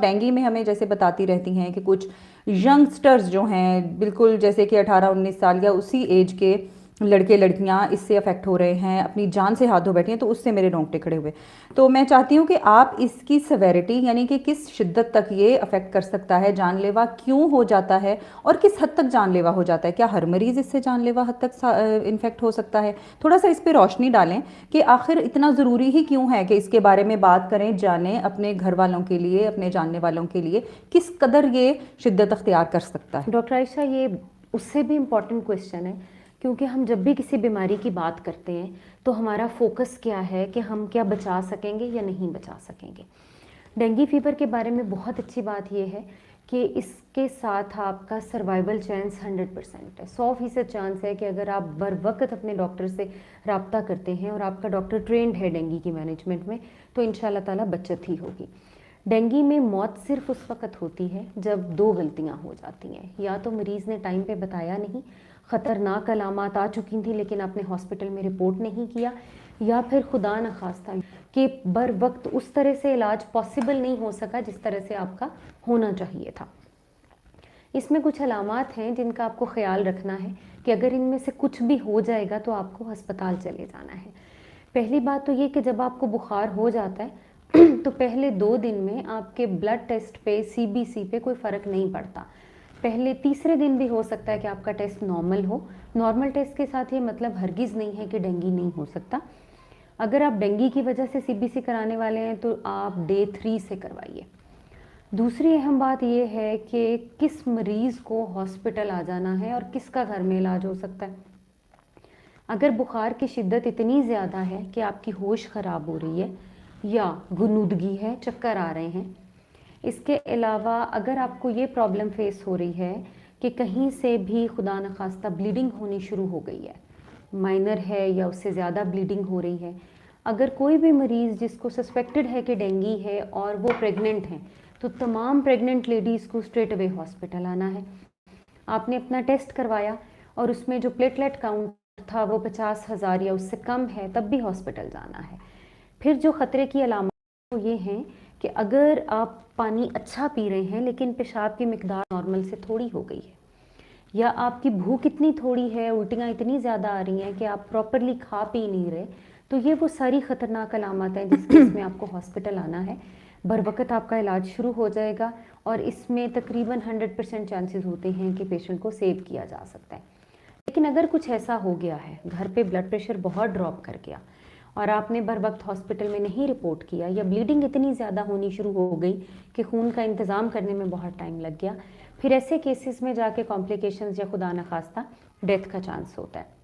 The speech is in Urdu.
ڈینگی میں ہمیں جیسے بتاتی رہتی ہیں کہ کچھ ینگسٹرز جو ہیں بالکل جیسے کہ 18-19 سال یا اسی ایج کے لڑکے لڑکیاں اس سے افیکٹ ہو رہے ہیں، اپنی جان سے ہاتھ دھو بیٹھے ہیں، تو اس سے میرے رونگٹے کھڑے ہوئے. تو میں چاہتی ہوں کہ آپ اس کی سیویرٹی یعنی کہ کس شدت تک یہ افیکٹ کر سکتا ہے، جان لیوا کیوں ہو جاتا ہے اور کس حد تک جان لیوا ہو جاتا ہے، کیا ہر مریض اس سے جان لیوا حد تک انفیکٹ ہو سکتا ہے، تھوڑا سا اس پہ روشنی ڈالیں کہ آخر اتنا ضروری ہی کیوں ہے کہ اس کے بارے میں بات کریں، جانیں اپنے گھر والوں کے لیے، اپنے جاننے والوں کے لیے کس قدر یہ شدت اختیار کر سکتا ہے. ڈاکٹر عائشہ، یہ اس سے بھی امپورٹنٹ کویشچن ہے، کیونکہ ہم جب بھی کسی بیماری کی بات کرتے ہیں تو ہمارا فوکس کیا ہے کہ ہم کیا بچا سکیں گے یا نہیں بچا سکیں گے. ڈینگی فیور کے بارے میں بہت اچھی بات یہ ہے کہ اس کے ساتھ آپ کا سروائیول چانس 100% ہے. 100% چانس ہے کہ اگر آپ بر وقت اپنے ڈاکٹر سے رابطہ کرتے ہیں اور آپ کا ڈاکٹر ٹرینڈ ہے ڈینگی کی مینجمنٹ میں، تو انشاءاللہ تعالیٰ بچت ہی ہوگی. ڈینگی میں موت صرف اس وقت ہوتی ہے جب دو غلطیاں ہو جاتی ہیں. یا تو مریض نے ٹائم پہ بتایا نہیں، خطرناک علامات آ چکی تھیں لیکن آپ نے ہاسپٹل میں رپورٹ نہیں کیا، یا پھر خدا نخواستہ کہ بر وقت اس طرح سے علاج پاسبل نہیں ہو سکا جس طرح سے آپ کا ہونا چاہیے تھا. اس میں کچھ علامات ہیں جن کا آپ کو خیال رکھنا ہے کہ اگر ان میں سے کچھ بھی ہو جائے گا تو آپ کو ہسپتال چلے جانا ہے. پہلی بات تو یہ کہ جب آپ کو بخار ہو جاتا ہے تو پہلے 2 دن میں آپ کے بلڈ ٹیسٹ پہ CBC پہ کوئی فرق نہیں پڑتا. پہلے تیسرے دن بھی ہو سکتا ہے کہ آپ کا ٹیسٹ نارمل ہو. نارمل ٹیسٹ کے ساتھ یہ مطلب ہرگز نہیں ہے کہ ڈینگی نہیں ہو سکتا. اگر آپ ڈینگی کی وجہ سے CBC کرانے والے ہیں تو آپ ڈے 3 سے کروائیے. دوسری اہم بات یہ ہے کہ کس مریض کو ہاسپٹل آ جانا ہے اور کس کا گھر میں علاج ہو سکتا ہے. اگر بخار کی شدت اتنی زیادہ ہے کہ آپ کی ہوش خراب ہو رہی ہے یا غنودگی ہے، چکر آ رہے ہیں، اس کے علاوہ اگر آپ کو یہ پرابلم فیس ہو رہی ہے کہ کہیں سے بھی خدا نخواستہ بلیڈنگ ہونی شروع ہو گئی ہے، مائنر ہے یا اس سے زیادہ بلیڈنگ ہو رہی ہے، اگر کوئی بھی مریض جس کو سسپیکٹڈ ہے کہ ڈینگی ہے اور وہ پریگننٹ ہیں، تو تمام پریگننٹ لیڈیز کو اسٹریٹ اوے ہاسپٹل آنا ہے. آپ نے اپنا ٹیسٹ کروایا اور اس میں جو پلیٹلیٹ کاؤنٹ تھا وہ 50,000 یا اس سے کم ہے، تب بھی ہاسپٹل جانا ہے. پھر جو خطرے کی علامات وہ یہ ہیں کہ اگر آپ پانی اچھا پی رہے ہیں لیکن پیشاب کی مقدار نارمل سے تھوڑی ہو گئی ہے، یا آپ کی بھوک اتنی تھوڑی ہے، الٹیاں اتنی زیادہ آ رہی ہیں کہ آپ پراپرلی کھا پی نہیں رہے، تو یہ وہ ساری خطرناک علامات ہیں جس کیس میں آپ کو ہاسپٹل آنا ہے. بر وقت آپ کا علاج شروع ہو جائے گا اور اس میں تقریباً 100% چانسز ہوتے ہیں کہ پیشنٹ کو سیو کیا جا سکتا ہے. لیکن اگر کچھ ایسا ہو گیا ہے، گھر پہ بلڈ پریشر بہت ڈراپ کر گیا اور آپ نے بر وقت ہاسپٹل میں نہیں رپورٹ کیا، یا بلیڈنگ اتنی زیادہ ہونی شروع ہو گئی کہ خون کا انتظام کرنے میں بہت ٹائم لگ گیا، پھر ایسے کیسز میں جا کے کمپلیکیشنز یا خدا نخواستہ ڈیتھ کا چانس ہوتا ہے.